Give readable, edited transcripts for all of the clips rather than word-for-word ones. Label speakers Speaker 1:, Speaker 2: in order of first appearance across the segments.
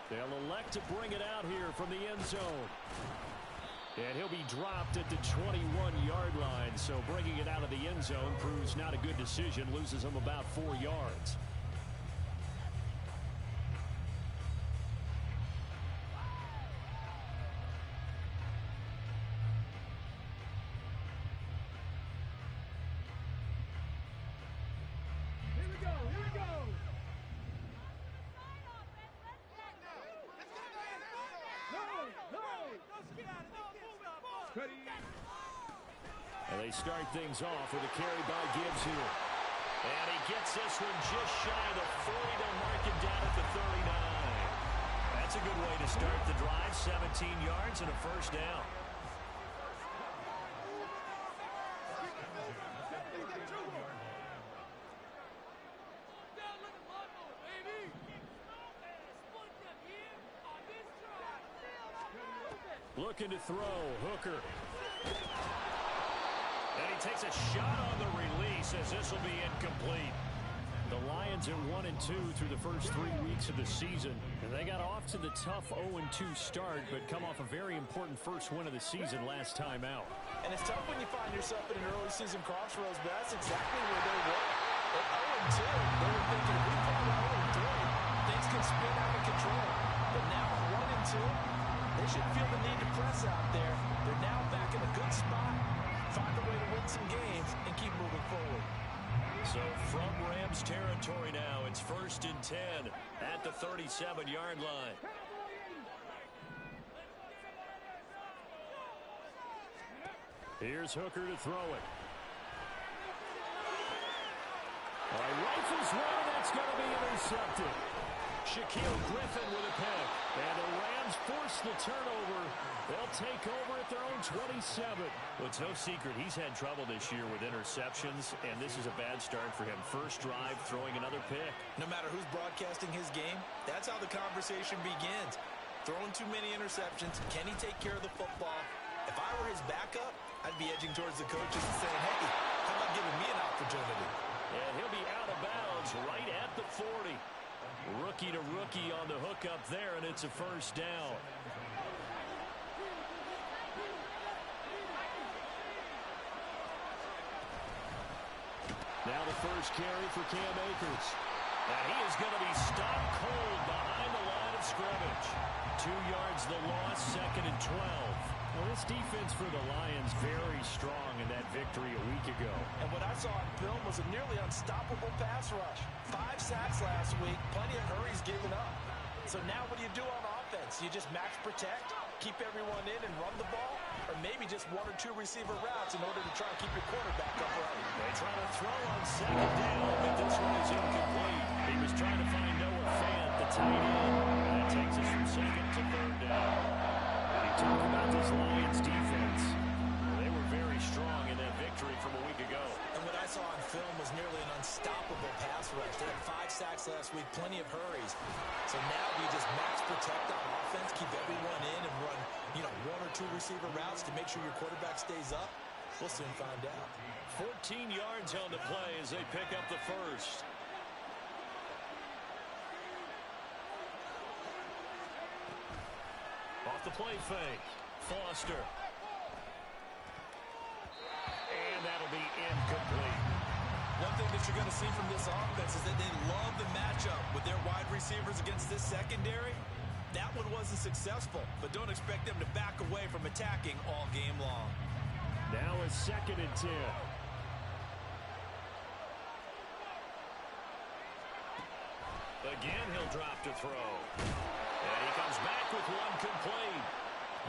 Speaker 1: They'll elect to bring it out here from the end zone. And he'll be dropped at the 21-yard line. So bringing it out of the end zone proves not a good decision. Loses him about 4 yards. And they start things off with a carry by Gibbs here. And he gets this one just shy of the 40. They'll mark him down at the 39. That's a good way to start the drive. 17 yards and a first down. Looking to throw, Hooker. And he takes a shot on the release as this will be incomplete. The Lions at 1-2 through the first 3 weeks of the season. And they got off to the tough 0-2 start, but come off a very important first win of the season last time out.
Speaker 2: And it's tough when you find yourself in an early season crossroads, but that's exactly where they were. At 0-2, they were thinking, if we fall to 0-3, things can spin out of control. But now at 1-2, they shouldn't feel the need to press out there. They're now back in a good spot. Find a way to win some games and keep moving forward.
Speaker 1: So from Rams territory now, it's 1st and 10 at the 37-yard line. Here's Hooker to throw it. Rifles one, that's going to be intercepted. Shaquille Griffin with a pick. And the Rams force the turnover. They'll take over at their own 27. Well, it's no secret he's had trouble this year with interceptions, and this is a bad start for him. First drive, throwing another pick.
Speaker 2: No matter who's broadcasting his game, that's how the conversation begins. Throwing too many interceptions. Can he take care of the football? If I were his backup, I'd be edging towards the coaches and saying, hey, how about giving me an opportunity?
Speaker 1: And he'll be out of bounds right at the 40. Rookie to rookie on the hook up there, and it's a first down. Now the first carry for Cam Akers. And he is going to be stopped cold behind the line of scrimmage. 2 yards the loss, 2nd and 12. Well, this defense for the Lions very strong in that victory a week ago.
Speaker 2: And what I saw on film was a nearly unstoppable pass rush. 5 sacks last week, plenty of hurries given up. So now what do you do on offense? You just max protect, keep everyone in and run the ball, or maybe just 1 or 2 receiver routes in order to try and keep your quarterback upright.
Speaker 1: They try to throw on 2nd down, but this one is incomplete. He was trying to find Noah Fant, the tight end, and that takes us from 2nd to 3rd down. You talk about this Lions defense. They were very strong in that victory from a week ago.
Speaker 2: And what I saw on film was nearly an unstoppable pass rush. They had 5 sacks last week, plenty of hurries. So now we just max protect on offense, keep everyone in and run, 1 or 2 receiver routes to make sure your quarterback stays up. We'll soon find out.
Speaker 1: 14 yards on the play as they pick up the first. Off the play fake. Foster. And that'll be incomplete.
Speaker 2: One thing that you're going to see from this offense is that they love the matchup with their wide receivers against this secondary. That one wasn't successful, but don't expect them to back away from attacking all game long.
Speaker 1: Now it's 2nd and 10. Again, he'll drop to throw. And he comes back with one complete.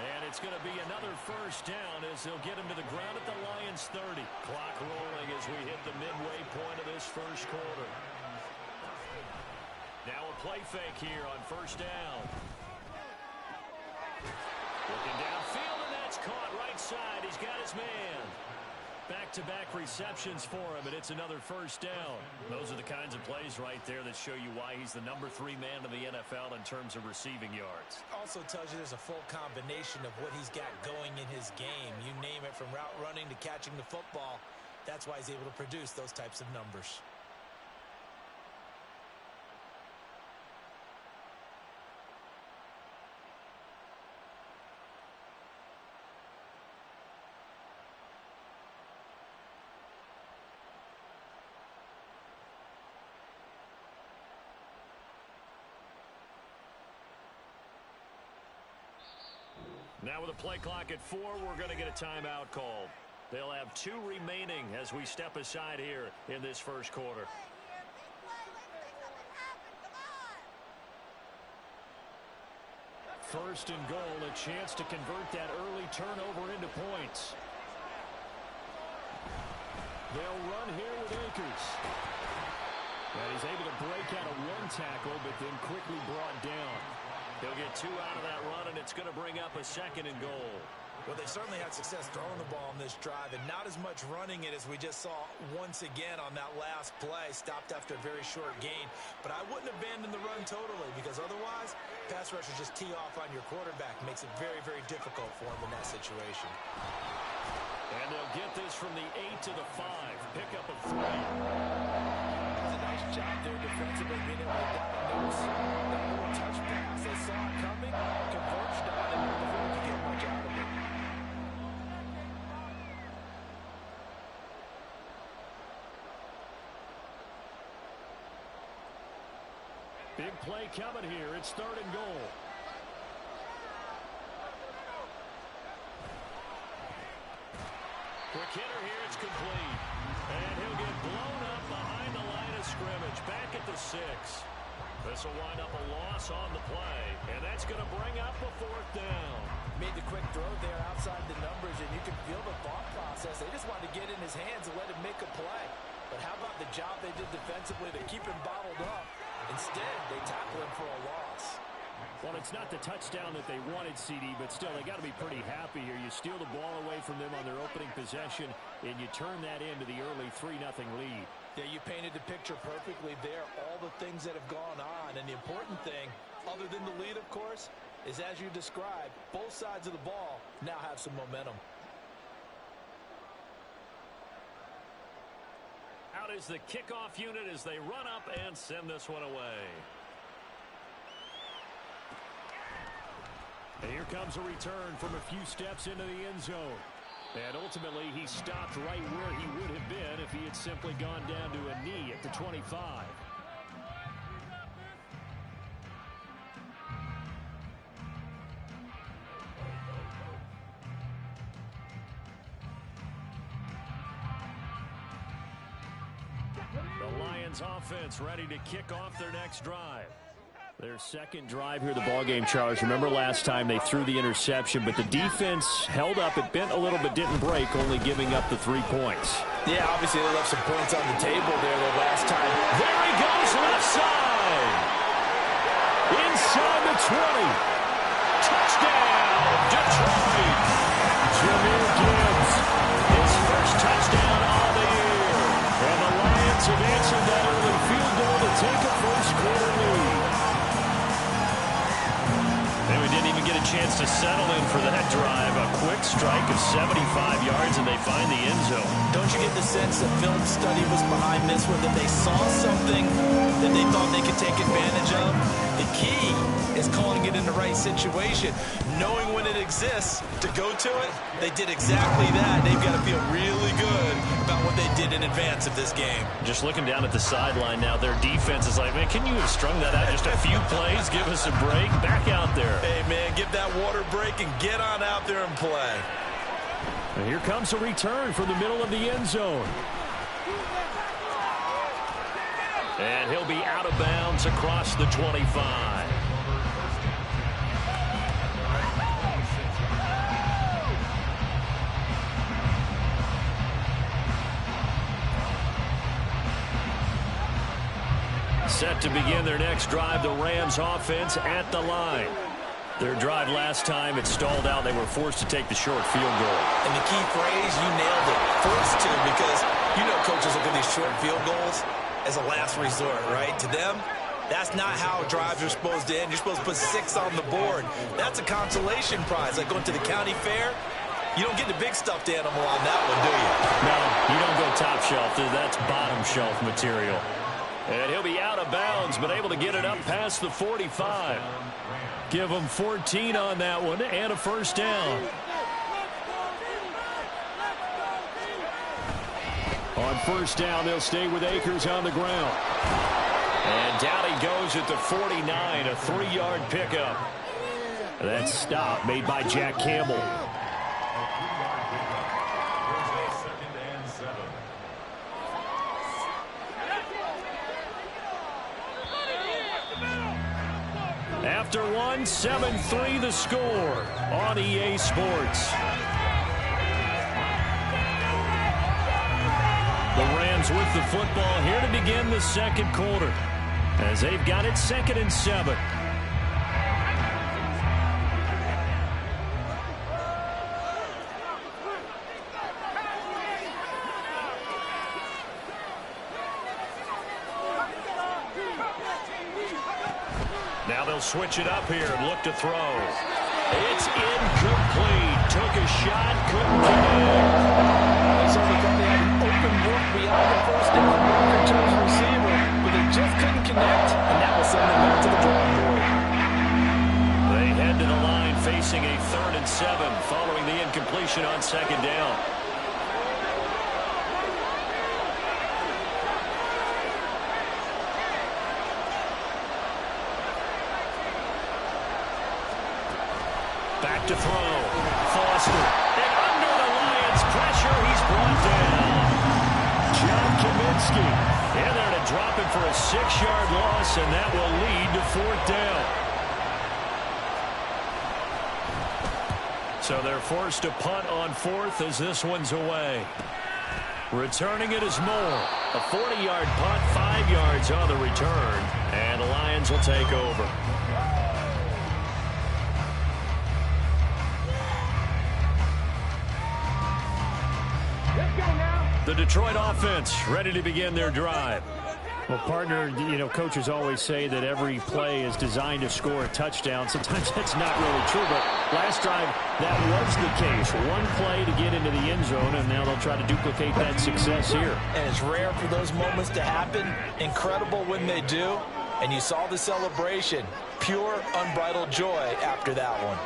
Speaker 1: And it's going to be another first down as they'll get him to the ground at the Lions' 30. Clock rolling as we hit the midway point of this first quarter. Now a play fake here on first down. Looking downfield, and that's caught right side. He's got his man. Back-to-back receptions for him, and it's another first down. Those are the kinds of plays right there that show you why he's the number 3 man in the NFL in terms of receiving yards.
Speaker 2: Also tells you there's a full combination of what he's got going in his game. You name it, from route running to catching the football. That's why he's able to produce those types of numbers.
Speaker 1: Now with a play clock at 4, we're going to get a timeout called. They'll have 2 remaining as we step aside here in this first quarter. First and goal, a chance to convert that early turnover into points. They'll run here with Akers. And he's able to break out of 1 tackle, but then quickly brought down. They'll get 2 out of that run, and it's going to bring up a second and goal.
Speaker 2: Well, they certainly had success throwing the ball on this drive, and not as much running it as we just saw once again on that last play. Stopped after a very short gain. But I wouldn't abandon the run totally, because otherwise, pass rushers just tee off on your quarterback. Makes it very, very difficult for him in that situation.
Speaker 1: And they'll get this from the 8 to the 5. Pick up a 3.
Speaker 2: That's a nice job there defensively, being able to diagnose that little touch pass. They saw it coming, converged on it before we could get much out of it.
Speaker 1: Big play coming here. It's 3rd and goal. Quick hitter here. It's complete. And he'll get blown up behind the line of scrimmage. Back at the 6. This will wind up a loss on the play. And that's going to bring up a 4th down.
Speaker 2: Made the quick throw there outside the numbers, and you can feel the thought process. They just wanted to get in his hands and let him make a play. But how about the job they did defensively to keep him bottled up? Instead, they tackle him for a loss.
Speaker 1: Well, it's not the touchdown that they wanted, CD, but still, they got to be pretty happy here. You steal the ball away from them on their opening possession, and you turn that into the early 3-0 lead.
Speaker 2: Yeah, you painted the picture perfectly there, all the things that have gone on. And the important thing, other than the lead, of course, is as you described, both sides of the ball now have some momentum.
Speaker 1: Out is the kickoff unit as they run up and send this one away. And here comes a return from a few steps into the end zone. And ultimately, he stopped right where he would have been if he had simply gone down to a knee at the 25. The Lions offense ready to kick off their next drive. Their second drive here, the ballgame, Charles. Remember last time they threw the interception, but the defense held up. It bent a little but didn't break, only giving up the 3 points.
Speaker 2: Yeah, obviously they left some points on the table there the last time.
Speaker 1: There he goes, left side. Inside the 20. Touchdown, Detroit. Jahmyr Gibbs, his first touchdown of the year. And the Lions have answered that early field goal to take a first-quarter lead. And we didn't even get a chance to settle in for that drive. A quick strike of 75 yards, and they find the end zone.
Speaker 2: Don't you get the sense that film study was behind this one, that they saw something that they thought they could take advantage of? The key is calling it in the right situation. Knowing when it exists to go to it, they did exactly that. They've got to feel really good about what they did in advance of this game.
Speaker 1: Just looking down at the sideline now, their defense is like, man, can you have strung that out just a few plays? Give us a break. Back out there.
Speaker 2: Hey, man, give that water break and get on out there and play.
Speaker 1: And here comes a return from the middle of the end zone. And he'll be out of bounds across the 25. Set to begin their next drive, the Rams offense at the line. Their drive last time, it stalled out. They were forced to take the short field goal.
Speaker 2: And the key phrase, you nailed it. Forced to, because you know coaches look at these short field goals as a last resort, right? To them, that's not how drives are supposed to end. You're supposed to put 6 on the board. That's a consolation prize. Like going to the county fair, you don't get the big stuffed animal on that one, do you?
Speaker 1: No, you don't go top shelf. That's bottom shelf material. And he'll be out of bounds, but able to get it up past the 45. Give him 14 on that one and a first down. On first down, they'll stay with Akers on the ground. And down he goes at the 49, a 3-yard pickup. That stop made by Jack Campbell. After one, 7-3 the score on EA Sports. The Rams with the football here to begin the second quarter, as they've got it 2nd and 7. Now they'll switch it up here and look to throw. It's incomplete. Took a shot, couldn't connect.
Speaker 2: They certainly thought they had an open look beyond the first down marker to his receiver, but they just couldn't connect, and that will send them back to the drawing board.
Speaker 1: They head to the line facing a 3rd and 7 following the incompletion on 2nd down. Back to throw. Foster. And under the Lions' pressure, he's brought down. John Kaminsky. And they're to drop him for a 6-yard loss, and that will lead to 4th down. So they're forced to punt on 4th as this one's away. Returning it is Moore. A 40-yard punt, 5 yards on the return, and the Lions will take over. The Detroit offense ready to begin their drive. Well, partner, coaches always say that every play is designed to score a touchdown. Sometimes that's not really true, but last drive, that was the case. One play to get into the end zone, and now they'll try to duplicate that success here.
Speaker 2: And it's rare for those moments to happen. Incredible when they do. And you saw the celebration. Pure, unbridled joy after that one.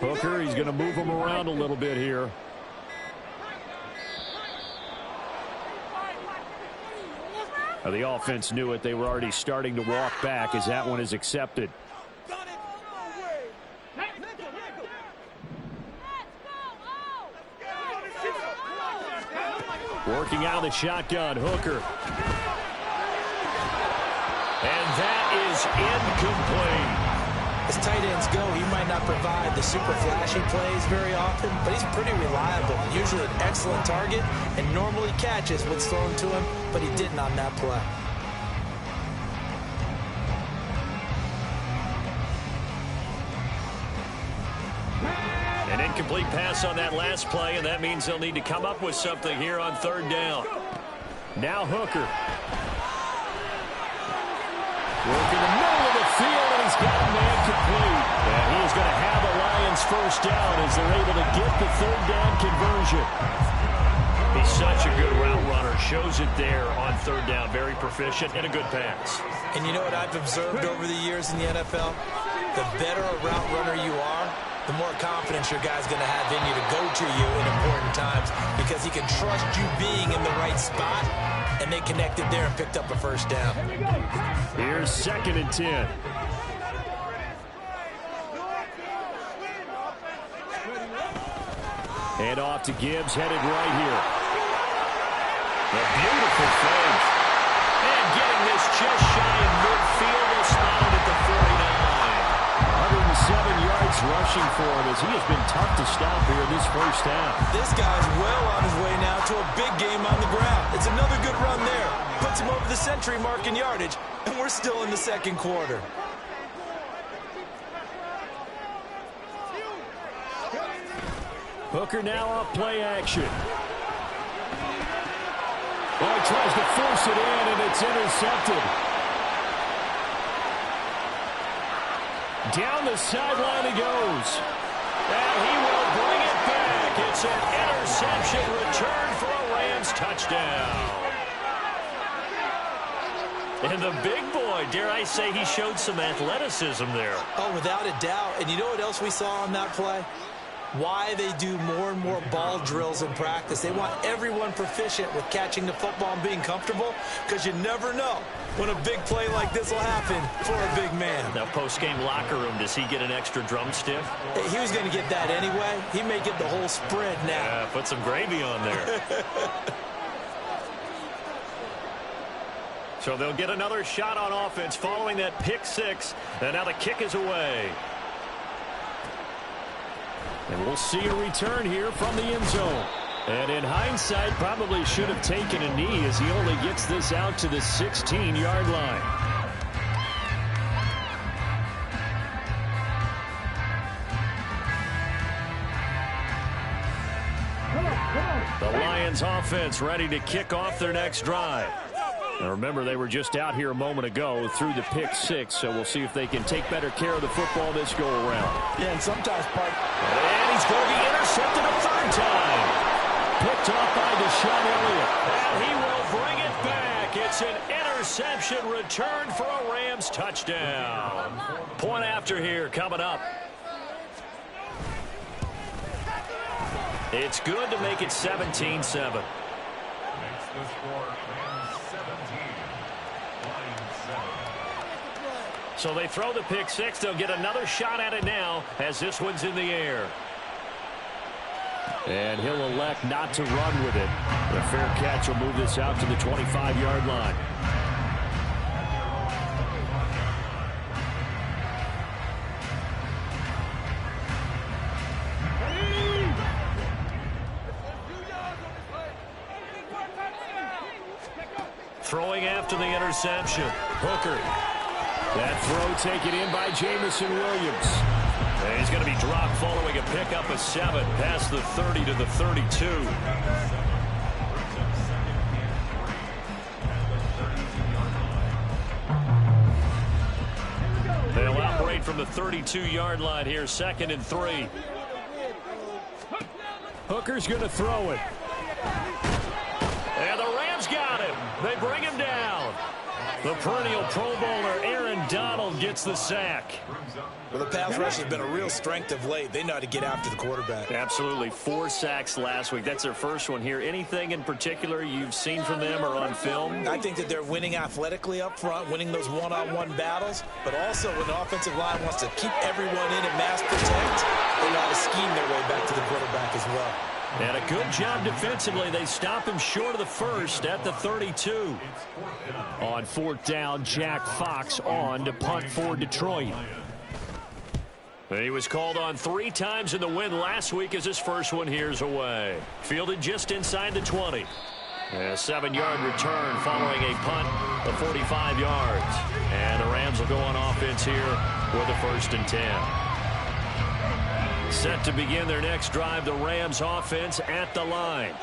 Speaker 1: Hooker, he's going to move him around a little bit here. Now, the offense knew it. They were already starting to walk back as that one is accepted. Working out of the shotgun, Hooker. And that is incomplete.
Speaker 2: As tight ends go, he might not provide the super flashy plays very often, but he's pretty reliable. Usually an excellent target and normally catches what's thrown to him, but he didn't on that play.
Speaker 1: An incomplete pass on that last play, and that means they'll need to come up with something here on 3rd down. Now Hooker. Working the middle of the field, and he's got a man complete. And he is going to have the Lions 1st down as they're able to get the 3rd down conversion. He's such a good route runner. Shows it there on 3rd down. Very proficient and a good pass.
Speaker 2: And you know what I've observed over the years in the NFL? The better a route runner you are, the more confidence your guy's going to have in you to go to you in important times because he can trust you being in the right spot, and they connected there and picked up a 1st down.
Speaker 1: Here's 2nd and 10. Hand off to Gibbs, headed right here. A beautiful fake. And getting this just shy of midfield, they'll spot it at the 49. 107 yards rushing for him as he has been tough to stop here in this 1st half.
Speaker 2: This guy's well on his way now to a big game on the ground. It's another good run there. Puts him over the century mark in yardage, and we're still in the 2nd quarter.
Speaker 1: Hooker now off play action. Well, he tries to force it in, and it's intercepted. Down the sideline he goes. And he will bring it back. It's an interception return for a Rams touchdown. And the big boy, dare I say, he showed some athleticism there.
Speaker 2: Oh, without a doubt. And you know what else we saw on that play? why they do more and more ball drills in practice. They want everyone proficient with catching the football and being comfortable, because you never know when a big play like this will happen for a big man.
Speaker 1: Now, post-game locker room, does he get an extra drumstick?
Speaker 2: Hey, he was going to get that anyway. He may get the whole spread now.
Speaker 1: Yeah, put some gravy on there. So they'll get another shot on offense following that pick six. And now the kick is away. And we'll see a return here from the end zone. And in hindsight, probably should have taken a knee as he only gets this out to the 16-yard line. The Lions offense ready to kick off their next drive. Now remember, they were just out here a moment ago through the pick six, so we'll see if they can take better care of the football this go-around.
Speaker 2: Yeah, and sometimes
Speaker 1: And he's going to be intercepted a third time. Picked off by Deshaun Elliott. And he will bring it back. It's an interception return for a Rams touchdown. Point after here coming up. It's good to make it 17-7. So they throw the pick six. They'll get another shot at it now as this one's in the air. And he'll elect not to run with it. The fair catch will move this out to the 25-yard line. Throwing after the interception. Hooker. That throw taken in by Jamison Williams. And he's going to be dropped following a pickup of 7 past the 30 to the 32. They'll operate from the 32-yard line here, 2nd and 3. Hooker's going to throw it. And the Rams got him. They bring him down. The perennial Pro Bowler Aaron Donald gets the sack.
Speaker 2: Well, the pass rush has been a real strength of late. They know how to get after the quarterback.
Speaker 1: Absolutely. 4 sacks last week. That's their first one here. Anything in particular you've seen from them or on film?
Speaker 2: I think that they're winning athletically up front, winning those one-on-one battles, but also when the offensive line wants to keep everyone in and mass protect, they know how to scheme their way back to the quarterback as well.
Speaker 1: And a good job defensively. They stop him short of the first at the 32. On 4th down, Jack Fox on to punt for Detroit. He was called on 3 times in the win last week as his first one here's away. Fielded just inside the 20. A 7-yard return following a punt of 45 yards. And the Rams will go on offense here with a 1st and 10. Set to begin their next drive, the Rams offense at the line.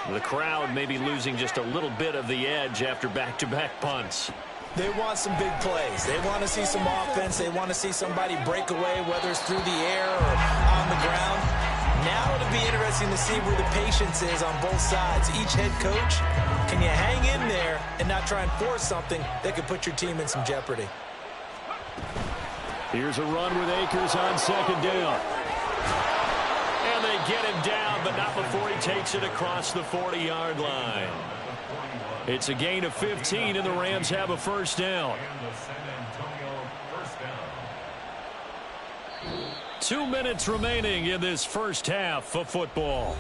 Speaker 1: The crowd may be losing just a little bit of the edge after back-to-back punts.
Speaker 2: They want some big plays. They want to see some offense. They want to see somebody break away, whether it's through the air or on the ground. Now it'll be interesting to see where the patience is on both sides. Each head coach, can you hang in there and not try and force something that could put your team in some jeopardy?
Speaker 1: Here's a run with Akers on 2nd down. And they get him down, but not before he takes it across the 40-yard line. It's a gain of 15, and the Rams have a 1st down. 2 minutes remaining in this first half of football.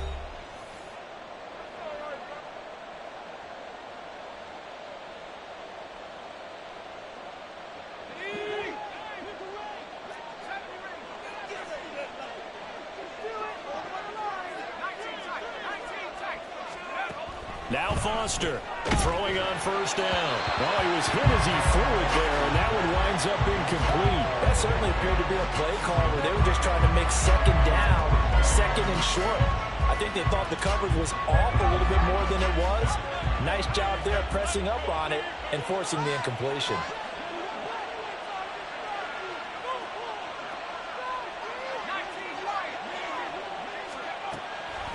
Speaker 1: Now Foster throwing on 1st down. Oh, he was hit as he threw it there, and that one winds up incomplete.
Speaker 2: That certainly appeared to be a play call where they were just trying to make 2nd down, 2nd and short. I think they thought the coverage was off a little bit more than it was. Nice job there pressing up on it and forcing the incompletion.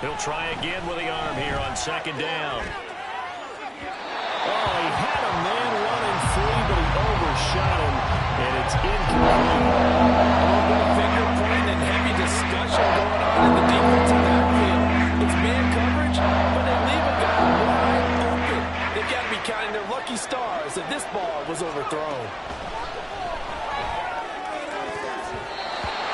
Speaker 1: He'll try again with the arm here on 2nd down. Oh, he had a man running free, but he overshot him, and it's incomplete.
Speaker 2: A little bit of finger pointing and heavy discussion going on in the defensive backfield. It's man coverage, but they leave a guy wide open. They've got to be counting their lucky stars that this ball was overthrown.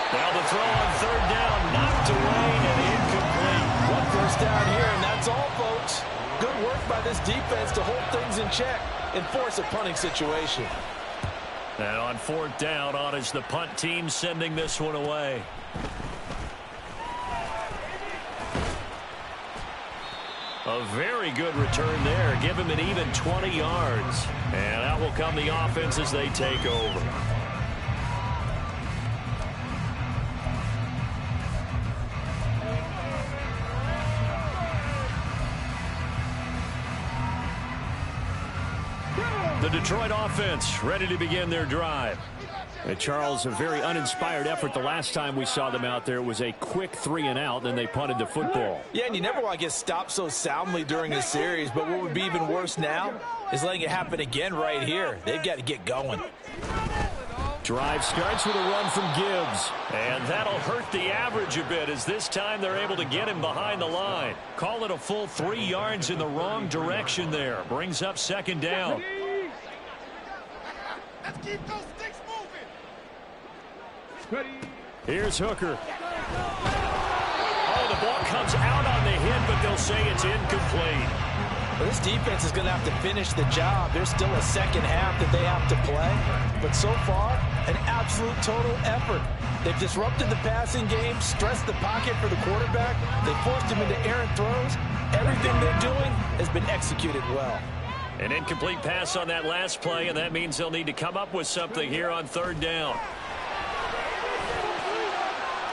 Speaker 1: Now the throw on third down, knocked away and incomplete.
Speaker 2: One first down here, and that's all, folks. Good work by this defense to hold things in check and force a punting situation.
Speaker 1: And on fourth down, on is the punt team sending this one away. A very good return there. Give him an even 20 yards. And out will come the offense as they take over. The Detroit offense ready to begin their drive. And Charles, a very uninspired effort the last time we saw them out there. It was a quick 3-and-out, then they punted the football.
Speaker 2: Yeah, and you never want to get stopped so soundly during a series, but what would be even worse now is letting it happen again right here. They've got to get going.
Speaker 1: Drive starts with a run from Gibbs. And that'll hurt the average a bit as this time they're able to get him behind the line. Call it a full 3 yards in the wrong direction there. Brings up second down.
Speaker 3: Let's keep those sticks moving.
Speaker 1: Here's Hooker. Oh, the ball comes out on the hit, but they'll say it's incomplete.
Speaker 2: Well, this defense is going to have to finish the job. There's still a second half that they have to play. But so far, an absolute total effort. They've disrupted the passing game, stressed the pocket for the quarterback. They forced him into errant throws. Everything they're doing has been executed well.
Speaker 1: An incomplete pass on that last play, and that means they'll need to come up with something here on third down.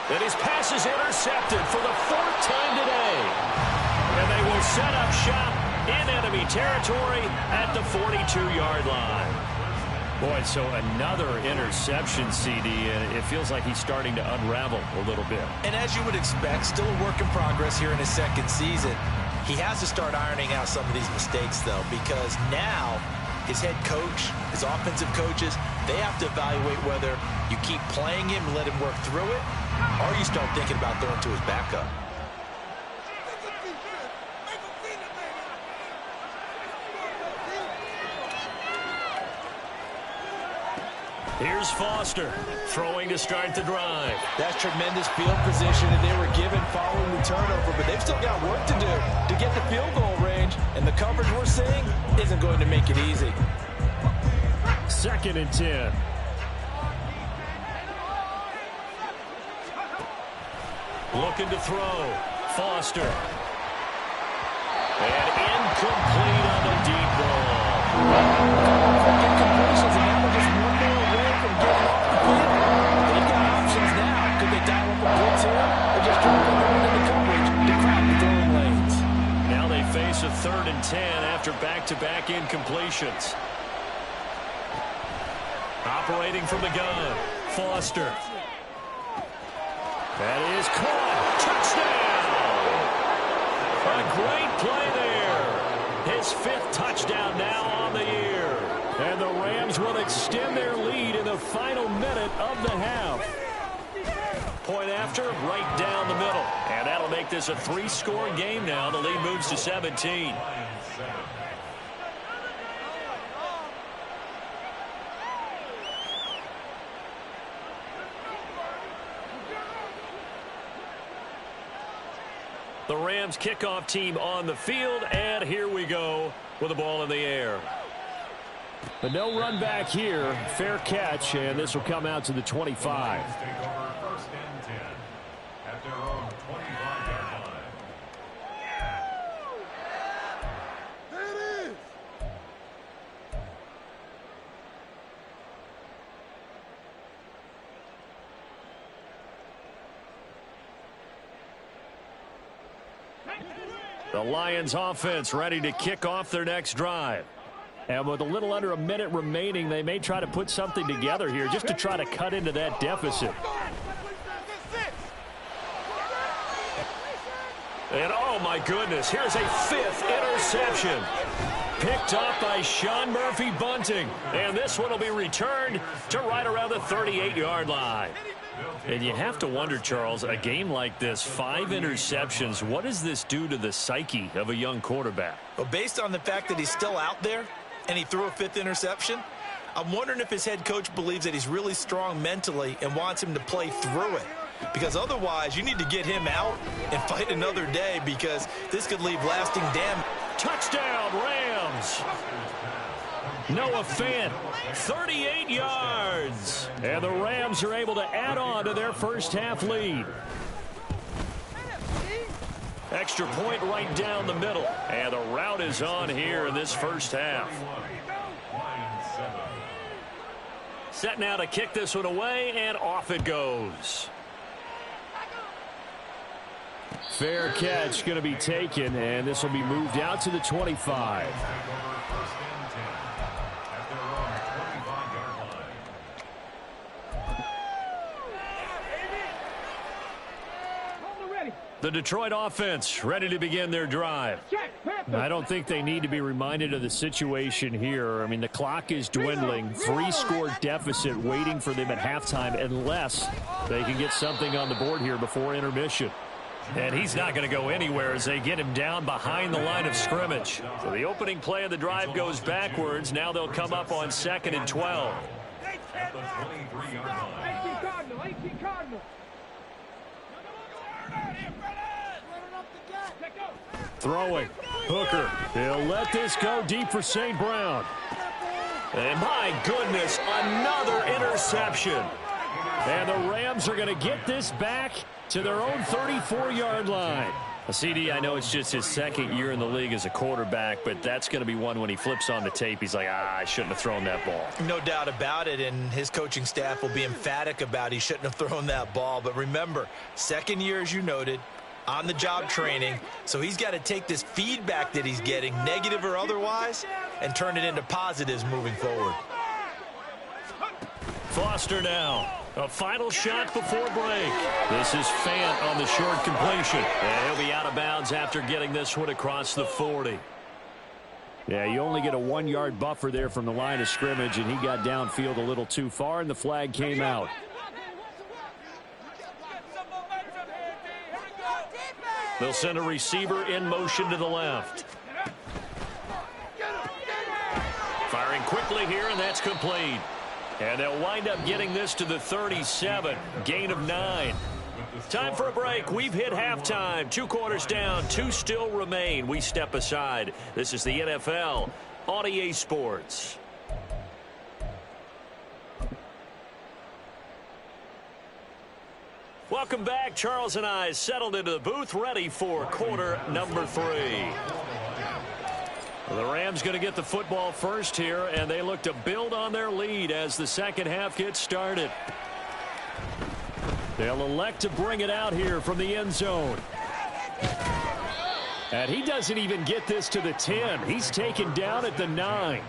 Speaker 1: And his pass is intercepted for the 4th time today. And they will set up shop in enemy territory at the 42-yard line. Boy, so another interception, CD, and it feels like he's starting to unravel a little bit.
Speaker 2: And as you would expect, still a work in progress here in his second season. He has to start ironing out some of these mistakes, though, because now his head coach, his offensive coaches, they have to evaluate whether you keep playing him and let him work through it, or you start thinking about throwing to his backup.
Speaker 1: Here's Foster throwing to start the drive.
Speaker 2: That's tremendous field position that they were given following the turnover, but they've still got work to do to get the field goal range, and the coverage we're seeing isn't going to make it easy.
Speaker 1: 2nd and 10. Looking to throw. Foster. And incomplete on the deep ball.
Speaker 2: Incompletions, and now they're just one more away from getting off the field. They've got options now. Could they dial up a blitz here, or just drop everyone in the coverage to crowd the throwing lanes?
Speaker 1: Now they face a 3rd and 10 after back-to-back incompletions. Operating from the gun, Foster. That is caught. Touchdown! A great play there. His 5th touchdown now on the year. And the Rams will extend their lead in the final minute of the half. Point after, right down the middle. And that'll make this a 3-score game now. The lead moves to 17. The Rams kickoff team on the field, and here we go with the ball in the air. But no run back here. Fair catch, and this will come out to the 25. The Lions offense ready to kick off their next drive. And with a little under a minute remaining, they may try to put something together here just to try to cut into that deficit. And oh my goodness, here's a 5th interception. Picked up by Sean Murphy Bunting. And this one will be returned to right around the 38-yard line. And you have to wonder, Charles, a game like this, 5 interceptions, what does this do to the psyche of a young quarterback?
Speaker 2: Well, based on the fact that he's still out there and he threw a 5th interception, I'm wondering if his head coach believes that he's really strong mentally and wants him to play through it. Because otherwise, you need to get him out and fight another day, because this could leave lasting damage.
Speaker 1: Touchdown, Rams! Noah Fant, 38 yards. And the Rams are able to add on to their first half lead. Extra point right down the middle. And the route is on here in this first half. Set now to kick this one away, and off it goes. Fair catch going to be taken, and this will be moved out to the 25. The Detroit offense ready to begin their drive. I don't think they need to be reminded of the situation here. I mean, the clock is dwindling. 3-score deficit waiting for them at halftime, unless they can get something on the board here before intermission. And he's not going to go anywhere as they get him down behind the line of scrimmage. So the opening play of the drive goes backwards. Now they'll come up on 2nd and 12.
Speaker 3: At the 23-yard line. 18 Cardinal.
Speaker 1: Throwing. Hooker. He'll let this go deep for St. Brown. And my goodness, another interception. And the Rams are going to get this back to their own 34-yard line. CD, I know it's just his 2nd year in the league as a quarterback, but that's going to be one when he flips on the tape, he's like, I shouldn't have thrown that ball.
Speaker 2: No doubt about it, and his coaching staff will be emphatic about he shouldn't have thrown that ball. But remember, 2nd year, as you noted, on-the-job training, so he's got to take this feedback that he's getting, negative or otherwise, and turn it into positives moving forward.
Speaker 1: Foster now. A final shot before break. This is Fant on the short completion. And he'll be out of bounds after getting this one across the 40. Yeah, you only get a 1-yard buffer there from the line of scrimmage, and he got downfield a little too far, and the flag came out. They'll send a receiver in motion to the left. Firing quickly here, and that's complete. And they'll wind up getting this to the 37. Gain of 9. Time for a break. We've hit halftime. 2 quarters down. 2 still remain. We step aside. This is the NFL on EA Sports. Welcome back. Charles and I settled into the booth, ready for quarter number 3. The Rams going to get the football first here, and they look to build on their lead as the second half gets started. They'll elect to bring it out here from the end zone. And he doesn't even get this to the 10. He's taken down at the 9.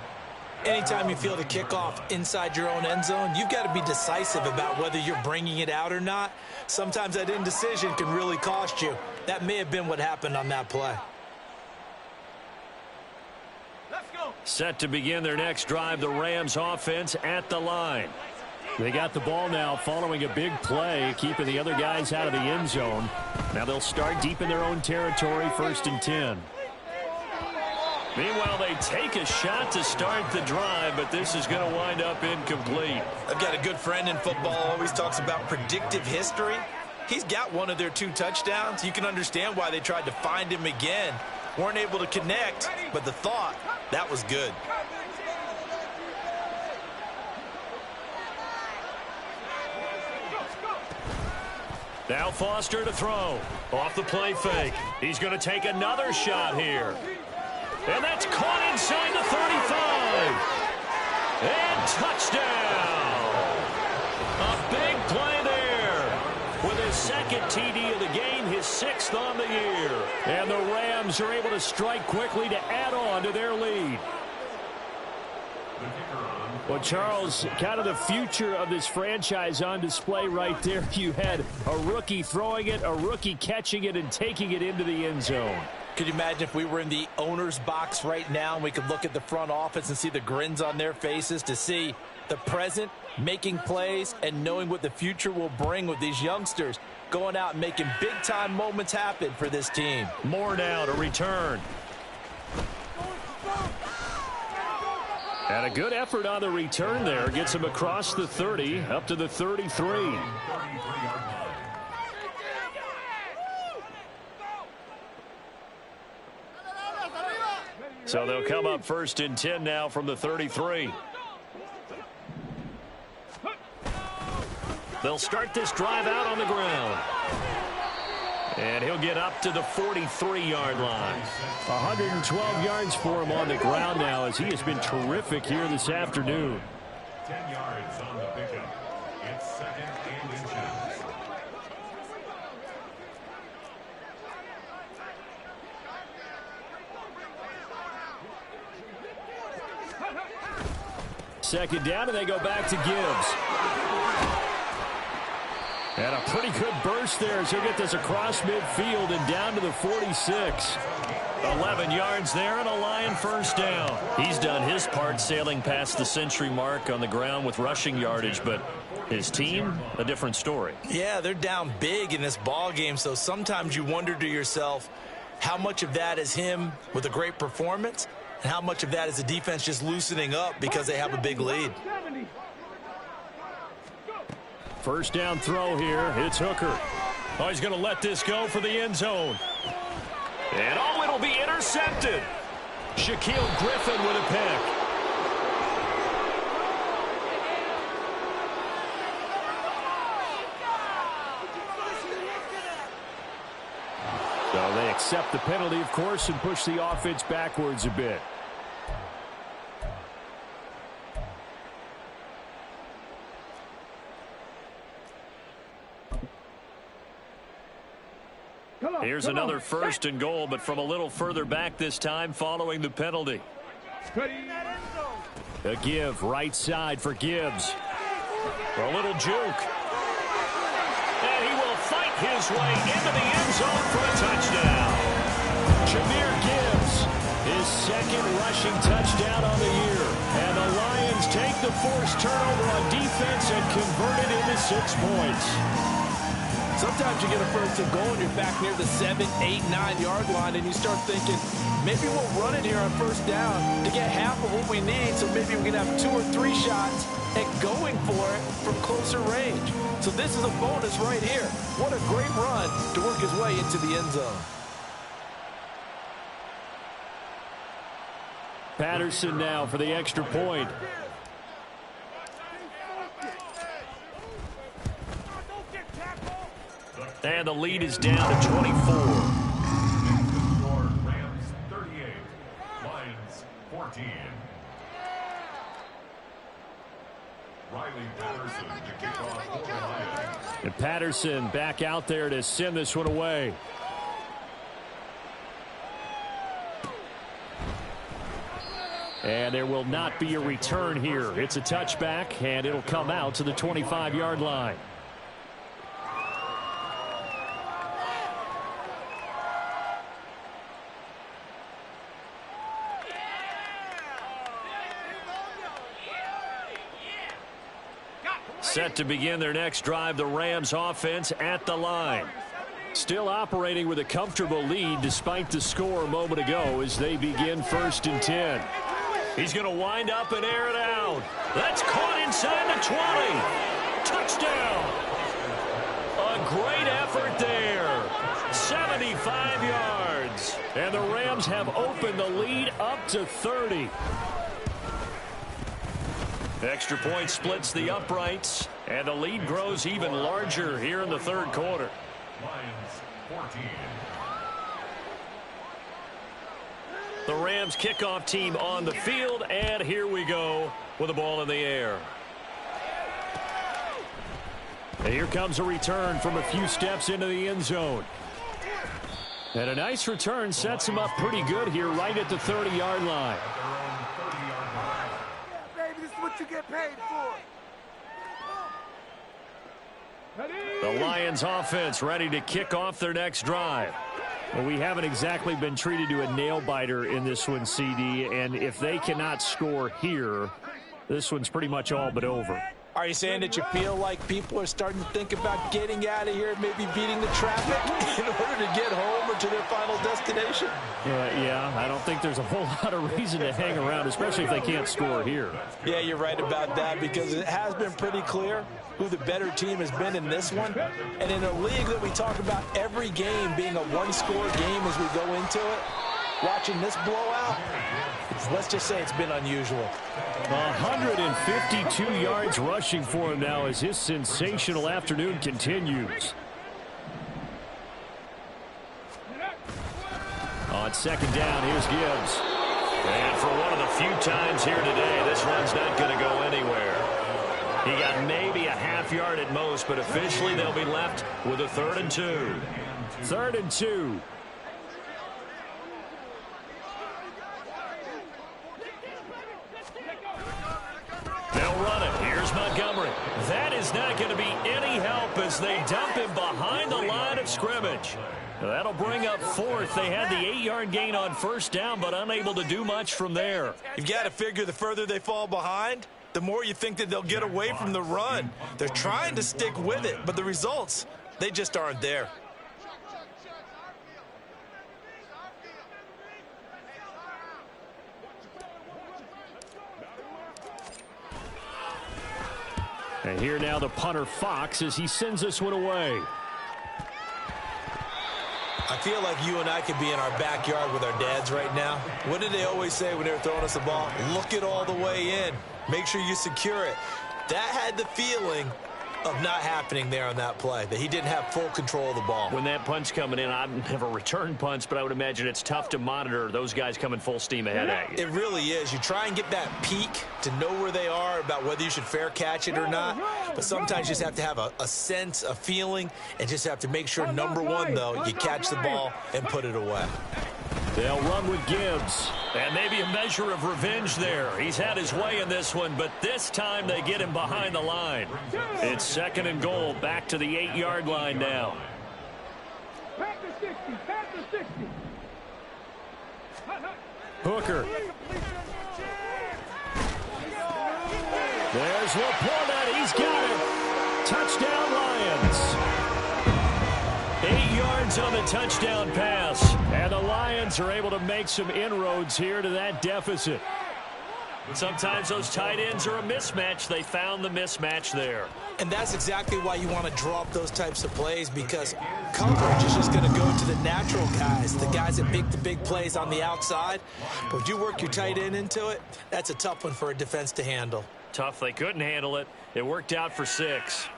Speaker 2: Anytime you feel the kickoff inside your own end zone, you've got to be decisive about whether you're bringing it out or not. Sometimes that indecision can really cost you. That may have been what happened on that play.
Speaker 1: Set to begin their next drive, the Rams offense at the line. They got the ball now following a big play, keeping the other guys out of the end zone. Now they'll start deep in their own territory, 1st and 10. Meanwhile, they take a shot to start the drive, but this is going to wind up incomplete.
Speaker 2: I've got a good friend in football, always talks about predictive history. He's got one of their 2 touchdowns. You can understand why they tried to find him again. Weren't able to connect, but the thought, that was good.
Speaker 1: Now Foster to throw. Off the play fake. He's going to take another shot here. And that's caught inside the 35. And touchdown. A big play there. With his 2nd TD of the game, his 6th on the year. And the Rams are able to strike quickly to add on to their lead. Well, Charles, kind of the future of this franchise on display right there. You had a rookie throwing it, a rookie catching it, and taking it into the end zone.
Speaker 2: Could you imagine if we were in the owner's box right now and we could look at the front office and see the grins on their faces to see the present making plays and knowing what the future will bring with these youngsters going out and making big-time moments happen for this team.
Speaker 1: More now to return. And a good effort on the return there. Gets him across the 30, up to the 33. So they'll come up 1st and 10 now from the 33. They'll start this drive out on the ground. And he'll get up to the 43-yard line. 112 yards for him on the ground now as he has been terrific here this afternoon.
Speaker 3: 10 yards on the pickup. It's 2nd and inches.
Speaker 1: Second down, and they go back to Gibbs. And a pretty good burst there as he'll get this across midfield and down to the 46. 11 yards there and a Lion first down. He's done his part sailing past the century mark on the ground with rushing yardage, but his team, a different story.
Speaker 2: Yeah, they're down big in this ball game, so sometimes you wonder to yourself how much of that is him with a great performance and how much of that is the defense just loosening up because they have a big lead.
Speaker 1: First down throw here. It's Hooker. Oh, he's going to let this go for the end zone. And oh, it'll be intercepted. Shaquill Griffin with a pick. So they accept the penalty, of course, and push the offense backwards a bit. Here's another 1st and goal, but from a little further back this time following the penalty. A give right side for Gibbs. For a little juke. And he will fight his way into the end zone for a touchdown. Jahmyr Gibbs, his 2nd rushing touchdown on the year. And the Lions take the forced turnover on defense and convert it into 6 points.
Speaker 2: Sometimes you get a 1st and goal and you're back near the 7, 8, 9-yard line and you start thinking, maybe we'll run it here on 1st down to get half of what we need, so maybe we can have 2 or 3 shots at going for it from closer range. So this is a bonus right here. What a great run to work his way into the end zone.
Speaker 1: Patterson now for the extra point. And the lead is down to 24.
Speaker 3: Score, Rams 38, Lions 14. Riley Patterson to kick off for the Lions.
Speaker 1: And Patterson back out there to send this one away. And there will not be a return here. It's a touchback, and it'll come out to the 25-yard line. Set to begin their next drive, the Rams offense at the line. Still operating with a comfortable lead despite the score a moment ago as they begin 1st and 10. He's going to wind up and air it out. That's caught inside the 20. Touchdown. A great effort there. 75 yards. And the Rams have opened the lead up to 30. Extra point splits the uprights, and the lead grows even larger here in the 3rd quarter.
Speaker 3: Lions 14.
Speaker 1: The Rams kickoff team on the field, and here we go with the ball in the air. And here comes a return from a few steps into the end zone. And a nice return sets him up pretty good here right at the 30-yard line.
Speaker 4: What you get paid for.
Speaker 1: The Lions offense ready to kick off their next drive. Well, we haven't exactly been treated to a nail-biter in this one, CD, and if they cannot score here, this one's pretty much all but over.
Speaker 2: Are you saying that you feel like people are starting to think about getting out of here, maybe beating the traffic in order to get home or to their final destination?
Speaker 1: Yeah, I don't think there's a whole lot of reason to hang around, especially if they can't score here.
Speaker 2: Yeah, you're right about that, because it has been pretty clear who the better team has been in this one. And in a league that we talk about every game being a one-score game as we go into it, watching this blowout, let's just say it's been unusual.
Speaker 1: 152 yards rushing for him now as his sensational afternoon continues. On second down, here's Gibbs.
Speaker 5: And for one of the few times here today, this run's not going to go anywhere. He got maybe a half yard at most, but officially they'll be left with a 3rd and 2.
Speaker 1: 3rd and 2.
Speaker 5: They'll run it. Here's Montgomery. That is not going to be any help as they dump him behind the line of scrimmage. That'll bring up 4th. They had the 8-yard gain on 1st down, but unable to do much from there.
Speaker 2: You've got to figure the further they fall behind, the more you think that they'll get away from the run. They're trying to stick with it, but the results, they just aren't there.
Speaker 1: And here now the punter Fox as he sends this one away.
Speaker 2: I feel like you and I could be in our backyard with our dads right now. What did they always say when they were throwing us the ball? Look it all the way in. Make sure you secure it. That had the feeling of not happening there on that play, that he didn't have full control of the ball.
Speaker 5: When that punch coming in, I've never returned punts, but I would imagine it's tough to monitor those guys coming full steam ahead at you.
Speaker 2: It really is. You try and get that peek to know where they are, about whether you should fair catch it or not, but sometimes you just have to have a sense, a feeling, and just have to make sure, number one, though, you catch the ball and put it away.
Speaker 1: They'll run with Gibbs.
Speaker 5: And maybe a measure of revenge there. He's had his way in this one, but this time they get him behind the line. It's 2nd and goal, back to the 8-yard line now.
Speaker 4: Back to 60, back to 60.
Speaker 1: Hooker. There's Laporta. He's got it. Touchdown, Lions. 8 yards on the touchdown pass. And the Lions are able to make some inroads here to that deficit.
Speaker 5: Sometimes those tight ends are a mismatch. They found the mismatch there.
Speaker 2: And that's exactly why you want to draw up those types of plays, because coverage is just going to go to the natural guys, the guys that make the big plays on the outside. But if you work your tight end into it, that's a tough one for a defense to handle.
Speaker 5: Tough. They couldn't handle it. It worked out for 6.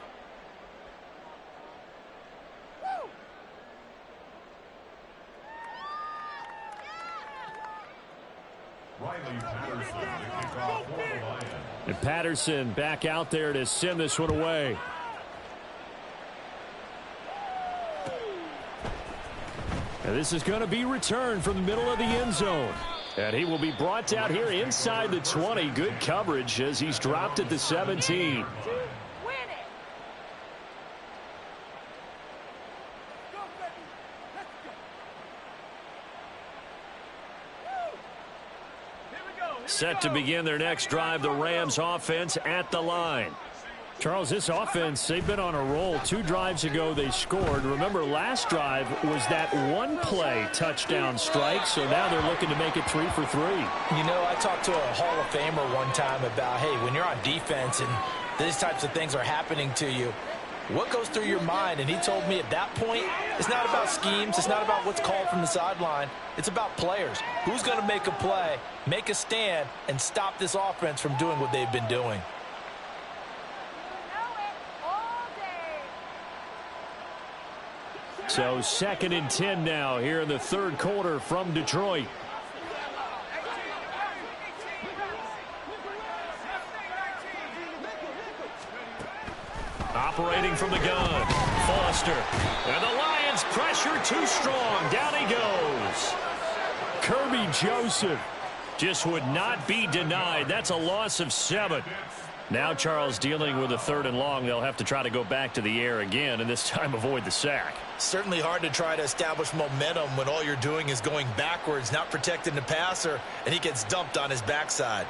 Speaker 3: Riley Patterson, the kickoff for the Lions.
Speaker 1: And Patterson back out there to send this one away. And this is going to be returned from the middle of the end zone. And he will be brought out here inside the 20. Good coverage as he's dropped at the 17. Set to begin their next drive, the Rams offense at the line. Charles, this offense, they've been on a roll. 2 drives ago, they scored. Remember, last drive was that one-play touchdown strike, so now they're looking to make it 3 for 3.
Speaker 2: You know, I talked to a Hall of Famer one time about, hey, when you're on defense and these types of things are happening to you, what goes through your mind? And he told me at that point, it's not about schemes. It's not about what's called from the sideline. It's about players. Who's going to make a play, make a stand, and stop this offense from doing what they've been doing?
Speaker 1: So 2nd and 10 now here in the 3rd quarter from Detroit.
Speaker 5: Operating from the gun, Foster. And the Lions pressure too strong. Down he goes.
Speaker 1: Kirby Joseph just would not be denied. That's a loss of 7.
Speaker 5: Now Charles dealing with a 3rd and long. They'll have to try to go back to the air again, and this time avoid the sack.
Speaker 2: Certainly hard to try to establish momentum when all you're doing is going backwards, not protecting the passer, and he gets dumped on his backside.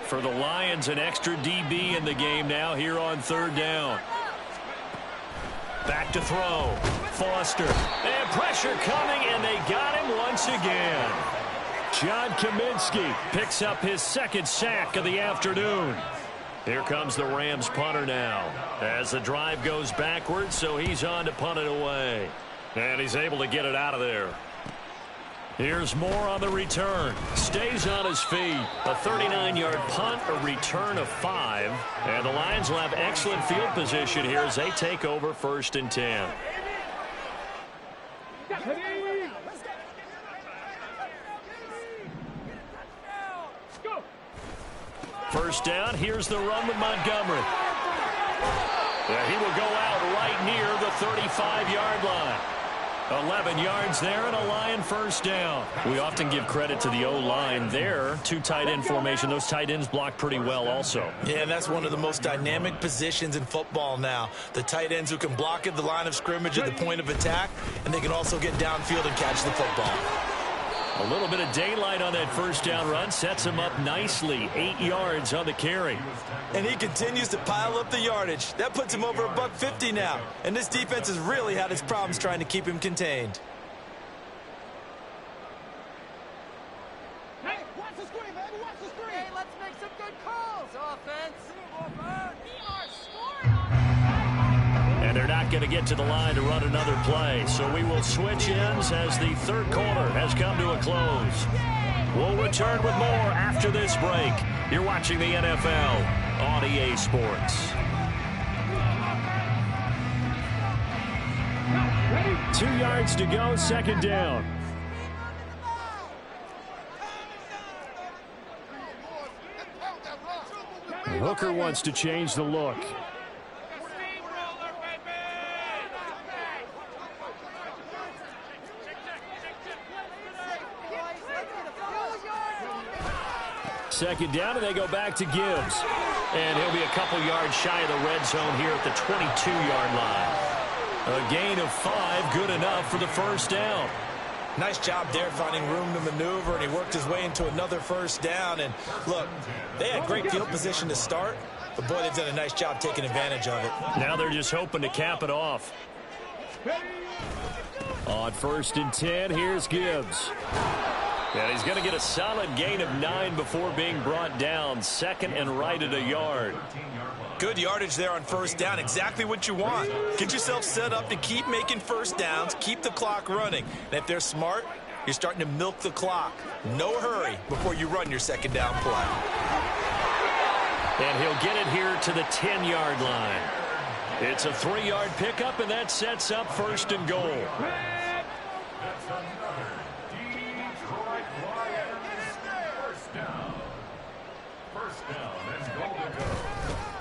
Speaker 5: For the Lions, an extra DB in the game now here on 3rd down. Back to throw. Foster. And pressure coming, and they got him once again. John Kaminsky picks up his 2nd sack of the afternoon. Here comes the Rams punter now as the drive goes backwards, so he's on to punt it away. And he's able to get it out of there. Here's Moore on the return. Stays on his feet. A 39-yard punt, a return of 5. And the Lions will have excellent field position here as they take over 1st and 10. First down, here's the run with Montgomery. Yeah, he will go out right near the 35-yard line. 11 yards there and a Lion first down. We often give credit to the O-line there. 2 tight end formation. Those tight ends block pretty well also.
Speaker 2: Yeah, and that's one of the most dynamic positions in football now. The tight ends who can block at the line of scrimmage at the point of attack, and they can also get downfield and catch the football.
Speaker 5: A little bit of daylight on that first down run sets him up nicely. 8 yards on the carry.
Speaker 2: And he continues to pile up the yardage. That puts him over $150 now. And this defense has really had its problems trying to keep him contained.
Speaker 4: Hey, watch the screen, baby, watch the screen. Hey, let's make some good calls, offense. We are scoring on
Speaker 5: And they're not going to get to the line to run another play. So we will switch ends as the 3rd quarter has come to a close. We'll return with more after this break. You're watching the NFL on EA Sports. 2 yards to go, 2nd down. Hooker wants to change the look. Second down, and they go back to Gibbs. And he'll be a couple yards shy of the red zone here at the 22-yard line. A gain of 5, good enough for the first down.
Speaker 2: Nice job there finding room to maneuver, and he worked his way into another first down. And look, they had great field position to start, but boy, they've done a nice job taking advantage of it.
Speaker 5: Now they're just hoping to cap it off. On 1st and 10, here's Gibbs. And he's going to get a solid gain of 9 before being brought down. 2nd and right at a yard.
Speaker 2: Good yardage there on first down. Exactly what you want. Get yourself set up to keep making first downs, keep the clock running. And if they're smart, you're starting to milk the clock. No hurry before you run your 2nd down play.
Speaker 5: And he'll get it here to the 10-yard line. It's a 3-yard pickup, and that sets up 1st and goal.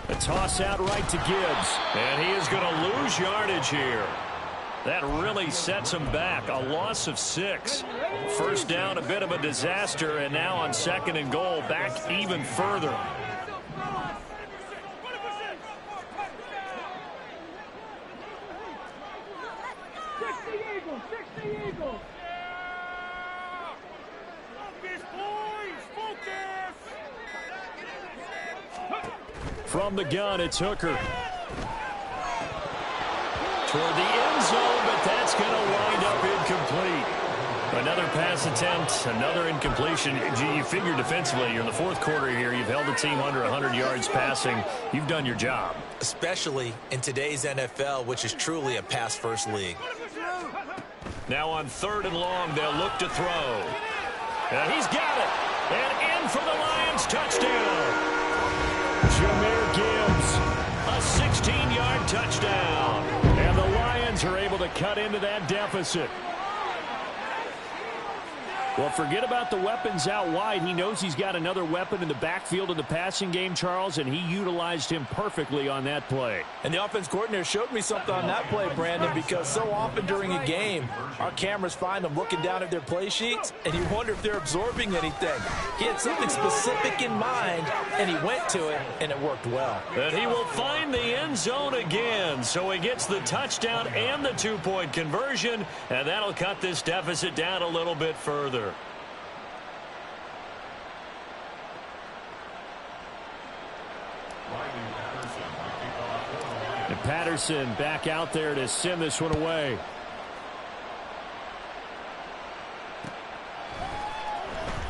Speaker 5: A toss out right to Gibbs. And he is going to lose yardage here. That really sets him back. A loss of 6. First down, a bit of a disaster. And now on 2nd and goal, back even further. From the gun, it's Hooker. Toward the end zone, but that's going to wind up incomplete. Another pass attempt, another incompletion. You figure defensively, you're in the 4th quarter here. You've held the team under 100 yards passing. You've done your job.
Speaker 2: Especially in today's NFL, which is truly a pass-first league.
Speaker 5: Now on 3rd and long, they'll look to throw. And he's got it. And in for the Lions, touchdown. Jahmyr Gibbs, a 16-yard touchdown. And the Lions are able to cut into that deficit. Well, forget about the weapons out wide. He knows he's got another weapon in the backfield of the passing game, Charles, and he utilized him perfectly on that play.
Speaker 2: And the offense coordinator showed me something on that play, Brandon, because so often during a game, our cameras find them looking down at their play sheets, and you wonder if they're absorbing anything. He had something specific in mind, and he went to it, and it worked well.
Speaker 5: And he will find the end zone again, so he gets the touchdown and the two-point conversion, and that'll cut this deficit down a little bit further. And Patterson back out there to send this one away.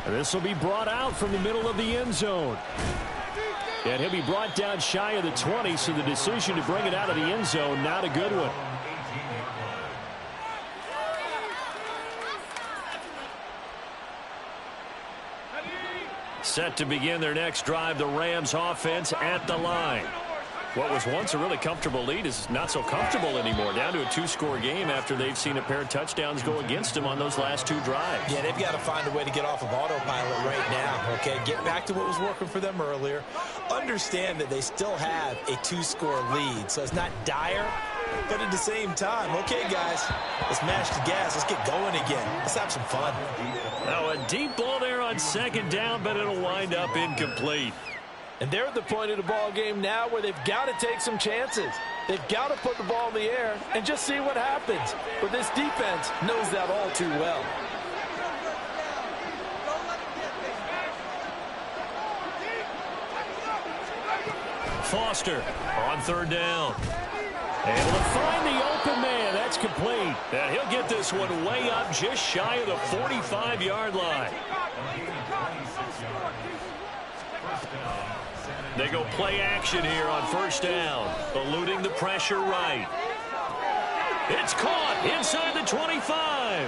Speaker 5: And this will be brought out from the middle of the end zone. And he'll be brought down shy of the 20, so the decision to bring it out of the end zone, not a good one. Set to begin their next drive, the Rams offense at the line. What was once a really comfortable lead is not so comfortable anymore. Down to a two-score game after they've seen a pair of touchdowns go against them on those last two drives.
Speaker 2: Yeah, they've got to find a way to get off of autopilot right now, okay? Get back to what was working for them earlier. Understand that they still have a two-score lead, so it's not dire, but at the same time, okay, guys, let's mash the gas. Let's get going again. Let's have some fun.
Speaker 5: Now a deep ball there on second down, but it'll wind up incomplete.
Speaker 2: And they're at the point of the ball game now where they've got to take some chances. They've got to put the ball in the air and just see what happens. But this defense knows that all too well.
Speaker 5: Foster on third down. Able to find the open man. That's complete. And he'll get this one way up just shy of the 45-yard line. They go play action here on first down. Eluding the pressure right. It's caught inside the 25.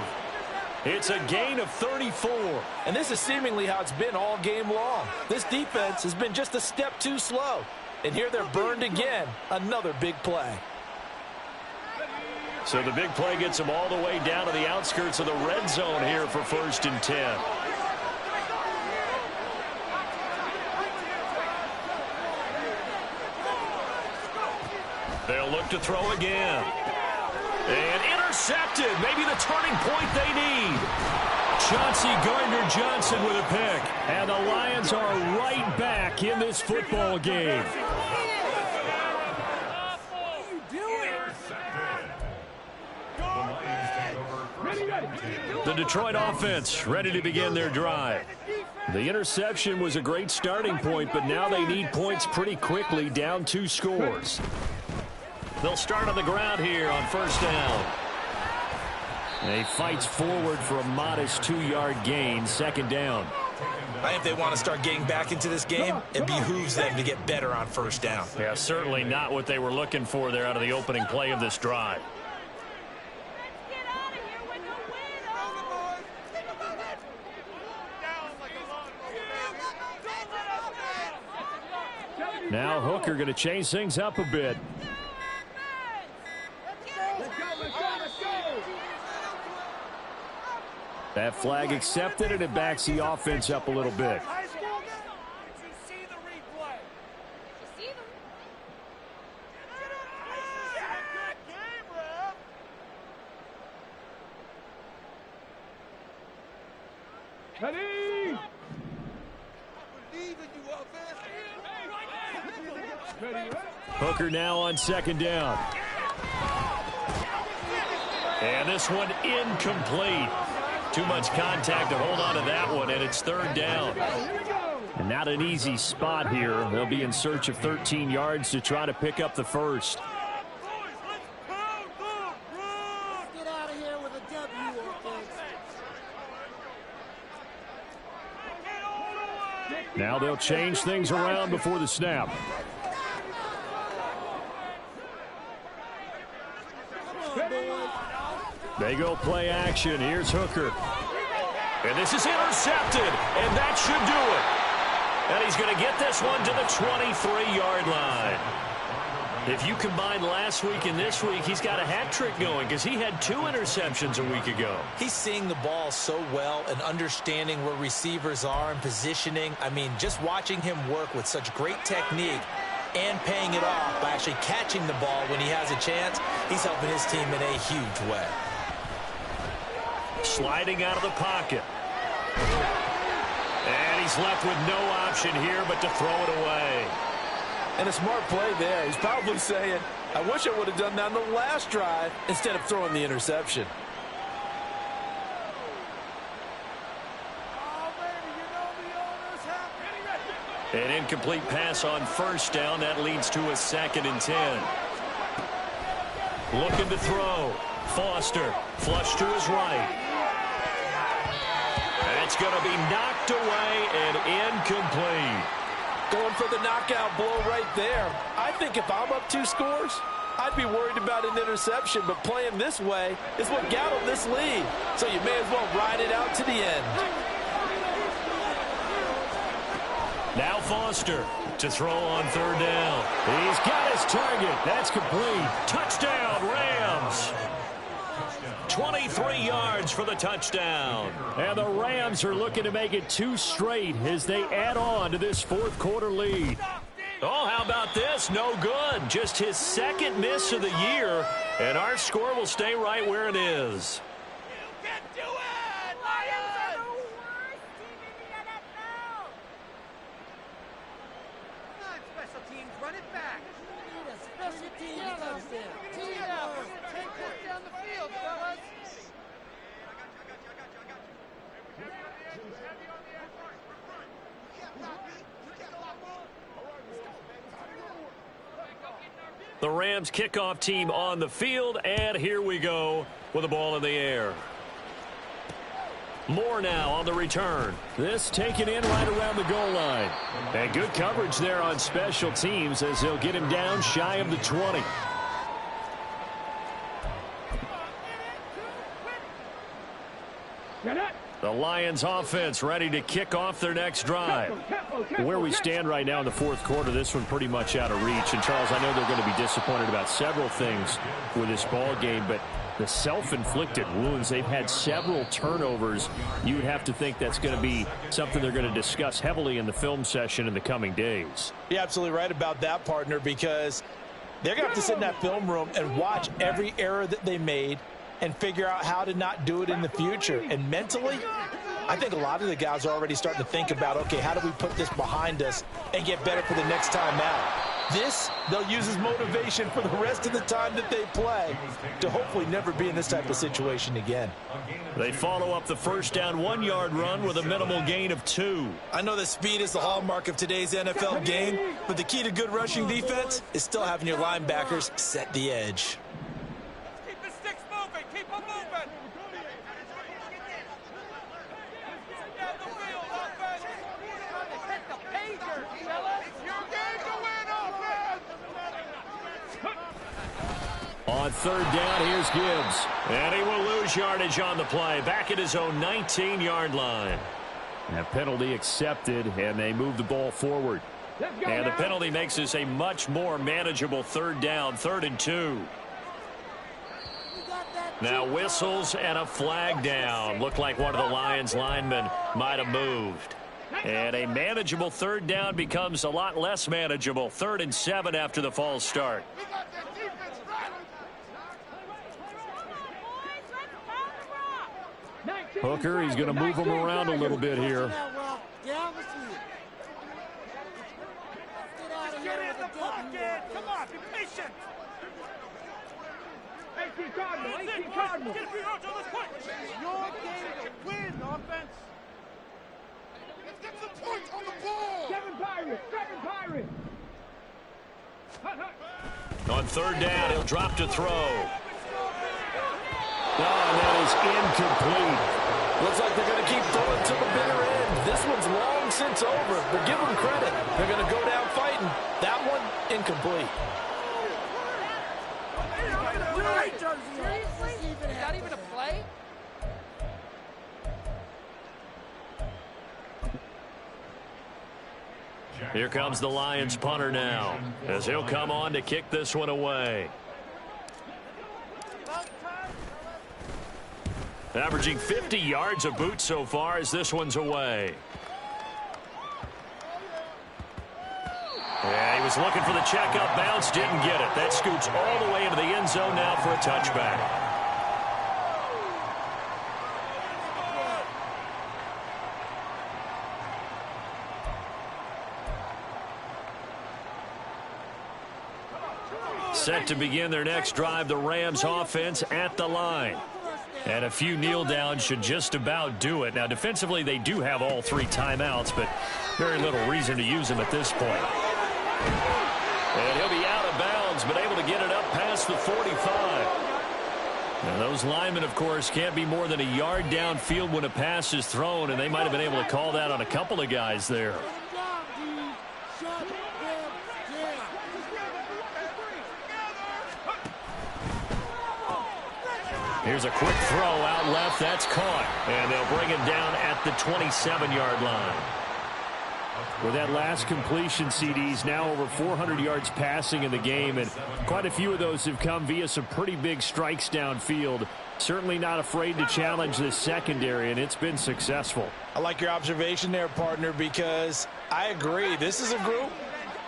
Speaker 5: It's a gain of 34.
Speaker 2: And this is seemingly how it's been all game long. This defense has been just a step too slow. And here they're burned again. Another big play.
Speaker 5: So the big play gets them all the way down to the outskirts of the red zone here for 1st and 10. They'll look to throw again. And intercepted. Maybe the turning point they need. Chauncey Gardner-Johnson with a pick. And the Lions are right back in this football game. The Detroit offense ready to begin their drive. The interception was a great starting point, but now they need points pretty quickly, down 2 scores. They'll start on the ground here on first down. He fights forward for a modest 2-yard gain, 2nd down.
Speaker 2: I think if they want to start getting back into this game, it behooves them to get better on first down.
Speaker 5: Yeah, certainly not what they were looking for there out of the opening play of this drive. Now Hooker going to change things up a bit. That flag accepted, and it backs the offense up a little bit. Hooker now on 2nd down. And this one incomplete. Too much contact to hold on to that one, and it's 3rd down. And not an easy spot here. They'll be in search of 13 yards to try to pick up the first.
Speaker 4: Get out of here with a W, offense.
Speaker 5: Now they'll change things around before the snap. They go play action. Here's Hooker. And this is intercepted. And that should do it. And he's going to get this one to the 23-yard line. If you combine last week and this week, he's got a hat trick going because he had 2 interceptions a week ago.
Speaker 2: He's seeing the ball so well and understanding where receivers are and positioning. I mean, just watching him work with such great technique and paying it off by actually catching the ball when he has a chance, he's helping his team in a huge way.
Speaker 5: Sliding out of the pocket. And he's left with no option here but to throw it away.
Speaker 2: And a smart play there. He's probably saying, I wish I would have done that on the last drive instead of throwing the interception.
Speaker 5: An incomplete pass on first down. That leads to a 2nd and 10. Looking to throw. Foster, flush to his right. That's going to be knocked away and incomplete.
Speaker 2: Going for the knockout blow right there. I think if I'm up 2 scores, I'd be worried about an interception, but playing this way is what got him this lead. So you may as well ride it out to the end.
Speaker 5: Now Foster to throw on 3rd down. He's got his target. That's complete. Touchdown, Rams. 23 yards for the touchdown. And the Rams are looking to make it 2 straight as they add on to this 4th quarter lead. Oh, how about this? No good. Just his 2nd miss of the year. And our score will stay right where it is.
Speaker 4: You can do it, Lions! Lions are the worst team in the NFL. Come on, special teams, run it back. We need a special teams touchdown. Teamwork. Take this down the field, fellas.
Speaker 5: The Rams kickoff team on the field, and here we go with the ball in the air. Moore now on the return. This taken in right around the goal line. And good coverage there on special teams as they'll get him down shy of the 20. The Lions offense ready to kick off their next drive. Where we stand right now in the 4th quarter, this one pretty much out of reach. And, Charles, I know they're going to be disappointed about several things with this ball game, but the self-inflicted wounds, they've had several turnovers. You would have to think that's going to be something they're going to discuss heavily in the film session in the coming days.
Speaker 2: You're absolutely right about that, partner, because they're going to have to sit in that film room and watch every error that they made and figure out how to not do it in the future. And mentally, I think a lot of the guys are already starting to think about, okay, how do we put this behind us and get better for the next time out? This, they'll use as motivation for the rest of the time that they play to hopefully never be in this type of situation again.
Speaker 5: They follow up the first down 1-yard run with a minimal gain of 2.
Speaker 2: I know that speed is the hallmark of today's NFL game, but the key to good rushing defense is still having your linebackers set the edge.
Speaker 4: Keep the sticks moving. Keep them moving. Down the field, offense. Hit the pager, fellas. Your game to win, offense.
Speaker 5: On 3rd down, here's Gibbs. And he will lose yardage on the play. Back at his own 19-yard line. That penalty accepted, and they move the ball forward. And the penalty makes this a much more manageable 3rd down, 3rd and 2. Now whistles and a flag down. Looked like one of the Lions linemen might have moved. And a manageable 3rd down becomes a lot less manageable. 3rd and 7 after the false start. Hooker, he's going to move him around a little bit here.
Speaker 4: Get in the pocket. Come on, be patient. 18 Cardinal. Get your yards on this quick. Your game to win, offense. Let's get some points on the ball. Seven Pirates.
Speaker 5: On 3rd down, he'll drop to throw. Oh, that is incomplete.
Speaker 2: Looks like they're going to keep throwing to the bitter end. This one's long since over, but give them credit. They're going to go down fighting. That one, incomplete.
Speaker 4: Seriously? Is that even a play?
Speaker 5: Here comes the Lions punter now, as he'll come on to kick this one away. Averaging 50 yards a boot so far as this one's away. Yeah, he was looking for the check-up bounce, didn't get it. That scoots all the way into the end zone now for a touchback. Set to begin their next drive, the Rams offense at the line. And a few kneel downs should just about do it. Now, defensively, they do have all 3 timeouts, but very little reason to use them at this point. And he'll be out of bounds, but able to get it up past the 45. Now, those linemen, of course, can't be more than a yard downfield when a pass is thrown, and they might have been able to call that on a couple of guys there. Here's a quick throw out left. That's caught. And they'll bring him down at the 27-yard line. With that last completion, CD's now over 400 yards passing in the game, and quite a few of those have come via some pretty big strikes downfield. Certainly not afraid to challenge this secondary, and it's been successful.
Speaker 2: I like your observation there, partner, because I agree. This is a group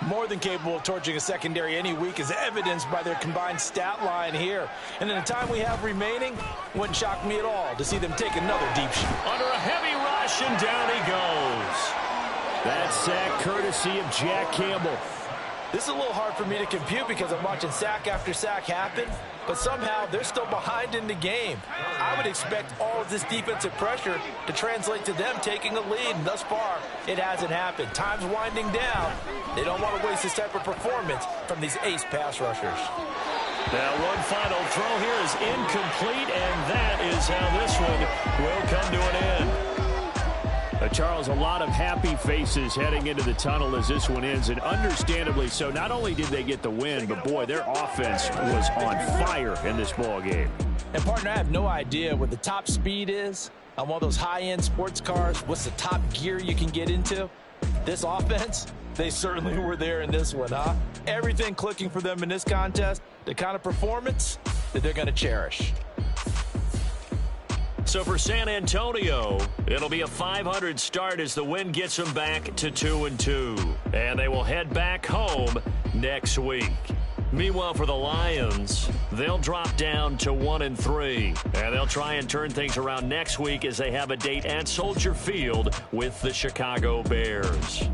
Speaker 2: more than capable of torching a secondary any week, as evidenced by their combined stat line here. And in the time we have remaining, wouldn't shock me at all to see them take another deep shot.
Speaker 5: Under a heavy rush, and down he goes. That sack courtesy of Jack Campbell.
Speaker 2: This is a little hard for me to compute because I'm watching sack after sack happen, but somehow they're still behind in the game. I would expect all of this defensive pressure to translate to them taking a lead, and thus far, it hasn't happened. Time's winding down. They don't want to waste this type of performance from these ace pass rushers.
Speaker 5: Now, one final throw here is incomplete, and that is how this one will come to an end. Charles, a lot of happy faces heading into the tunnel as this one ends, and understandably so. Not only did they get the win, but boy, their offense was on fire in this ball game.
Speaker 2: And partner, I have no idea what the top speed is on one of those high-end sports cars. What's the top gear you can get into? This offense, they certainly were there in this one, huh? Everything clicking for them in this contest, the kind of performance that they're going to cherish.
Speaker 5: So for San Antonio, it'll be a 500 start as the win gets them back to 2-2. And they will head back home next week. Meanwhile, for the Lions, they'll drop down to 1-3. And they'll try and turn things around next week as they have a date at Soldier Field with the Chicago Bears.